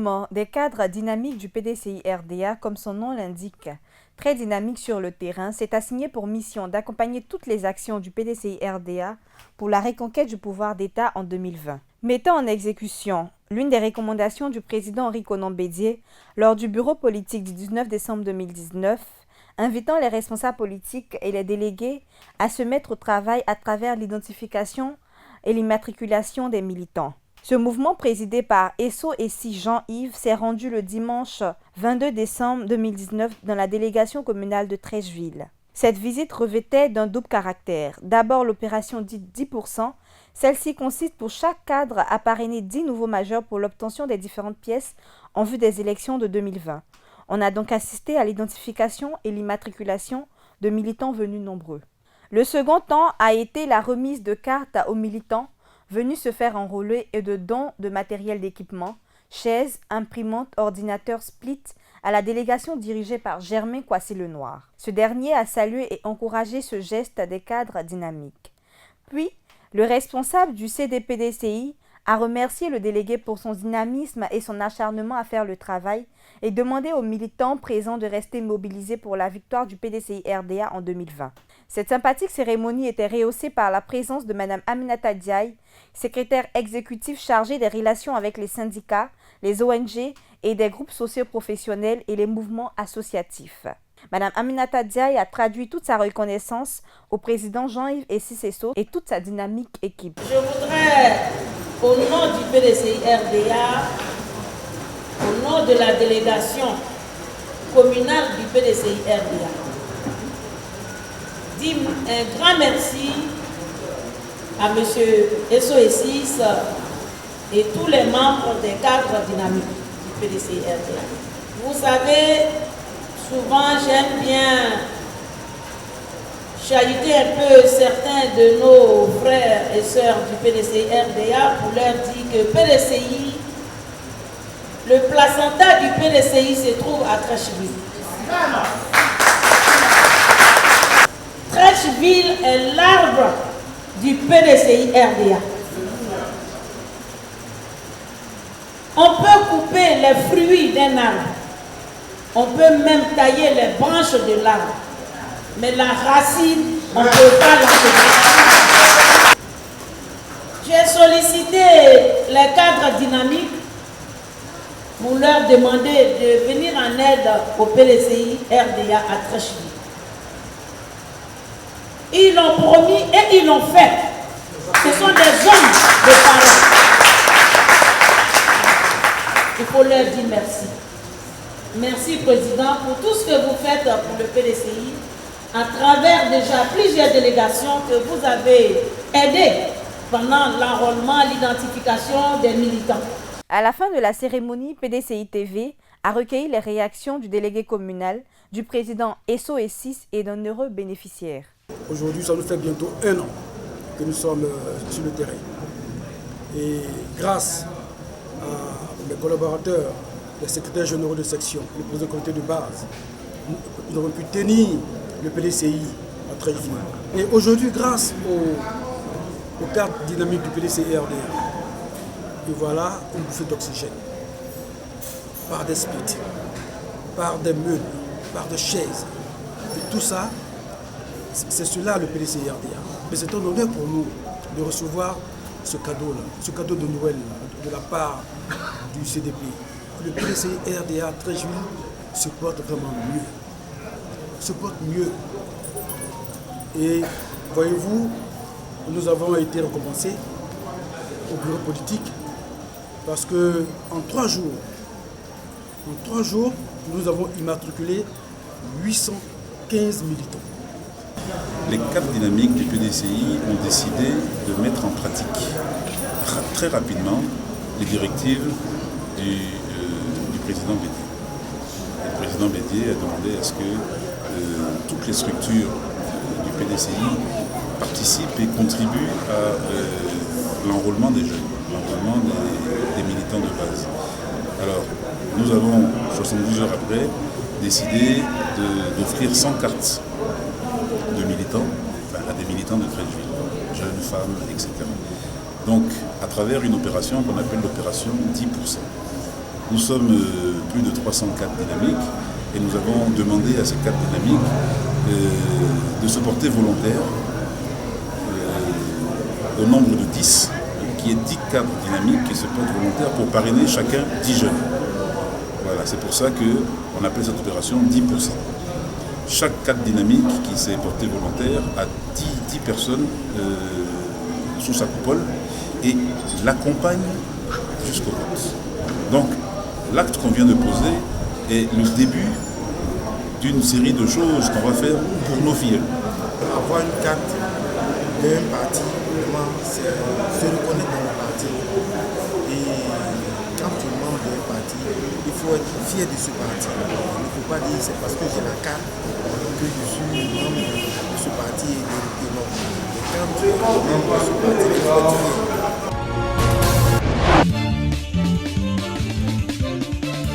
mouvement des cadres dynamiques du PDCI-RDA, comme son nom l'indique, très dynamique sur le terrain, s'est assigné pour mission d'accompagner toutes les actions du PDCI-RDA pour la reconquête du pouvoir d'État en 2020. Mettant en exécution l'une des recommandations du président Henri Konan Bédié lors du bureau politique du 19 décembre 2019, invitant les responsables politiques et les délégués à se mettre au travail à travers l'identification et l'immatriculation des militants. Ce mouvement présidé par SOSI Jean-Yves s'est rendu le dimanche 22 décembre 2019 dans la délégation communale de Trècheville. Cette visite revêtait d'un double caractère. D'abord l'opération dite 10%, celle-ci consiste pour chaque cadre à parrainer 10 nouveaux majeurs pour l'obtention des différentes pièces en vue des élections de 2020. On a donc assisté à l'identification et l'immatriculation de militants venus nombreux. Le second temps a été la remise de cartes aux militants venus se faire enrôler et de dons de matériel d'équipement, chaises, imprimantes, ordinateurs split à la délégation dirigée par Germain Coissy-Lenoir. Ce dernier a salué et encouragé ce geste des cadres dynamiques. Puis, le responsable du CDPDCI a remercié le délégué pour son dynamisme et son acharnement à faire le travail et demandé aux militants présents de rester mobilisés pour la victoire du PDCI-RDA en 2020. Cette sympathique cérémonie était rehaussée par la présence de Mme Aminata Diaye, secrétaire exécutive chargée des relations avec les syndicats, les ONG et des groupes socio-professionnels et les mouvements associatifs. Mme Aminata Diaye a traduit toute sa reconnaissance au président Jean-Yves Essisesso et toute sa dynamique équipe. Je voudrais, au nom du PDCI-RDA, au nom de la délégation communale du PDCI-RDA, dire un grand merci à M. SOSIS et tous les membres des cadres dynamiques du PDCI-RDA. Vous savez, souvent j'aime bien chahuter un peu certains de nos frères et sœurs du PDCI-RDA pour leur dire que PDCI, le placenta du PDCI se trouve à Trècheville. Trècheville est l'arbre du PDCI-RDA. On peut couper les fruits d'un arbre. On peut même tailler les branches de l'arbre. Mais la racine, on ne peut pas l'enlever. J'ai sollicité les cadres dynamiques pour leur demander de venir en aide au PDCI-RDA à Trècheville. Ils l'ont promis et ils l'ont fait. Ce sont des hommes de parole. Il faut leur dire merci. Merci, Président, pour tout ce que vous faites pour le PDCI, à travers déjà plusieurs délégations que vous avez aidées pendant l'enrôlement, l'identification des militants. À la fin de la cérémonie, PDCI TV a recueilli les réactions du délégué communal, du président SOSIS et d'un heureux bénéficiaire. Aujourd'hui, ça nous fait bientôt 1 an que nous sommes sur le terrain. Et grâce à mes collaborateurs, les secrétaires généraux de section, les présidents de comité de base, nous avons pu tenir le PDCI à Trècheville. Et aujourd'hui, grâce aux cartes dynamiques du PDCI-RDA, et voilà une bouffée d'oxygène, par des splits, par des meubles, par des chaises. Et tout ça, c'est cela le PDCI-RDA. Mais c'est un honneur pour nous de recevoir ce cadeau-là, ce cadeau de Noël de la part du CDP. Le PDCI-RDA Trècheville se porte vraiment mieux. Se porte mieux. Et voyez-vous, nous avons été récompensés au bureau politique parce qu'en 3 jours, nous avons immatriculé 815 militants. Les cadres dynamiques du PDCI ont décidé de mettre en pratique très rapidement les directives du président Bédié. Le président Bédié a demandé à ce que toutes les structures du PDCI participent et contribuent à l'enrôlement des jeunes, l'enrôlement des militants de base. Alors, nous avons, 72 heures après, décidé d'offrir 100 cartes de militants, à des militants de Trècheville, jeunes, femmes, etc. Donc, à travers une opération qu'on appelle l'opération 10%. Nous sommes plus de 304 dynamiques et nous avons demandé à ces 4 dynamiques de se porter volontaires au nombre de 10, qui est 10 cadres dynamiques qui se portent volontaires pour parrainer chacun 10 jeunes. Voilà, c'est pour ça qu'on appelle cette opération 10%. Chaque cadre dynamique qui s'est porté volontaire a 10 personnes sous sa coupole et l'accompagne jusqu'au vote. Donc, l'acte qu'on vient de poser est le début d'une série de choses qu'on va faire pour nos filles. Avoir une carte d'un parti, vraiment, c'est se reconnaître dans le parti. Et quand tu es membre d'un parti, il faut être fier de ce parti. Il ne faut pas dire c'est parce que j'ai la carte que je suis membre de ce parti et non. Mais quand tu es membre de ce parti, il faut être fier.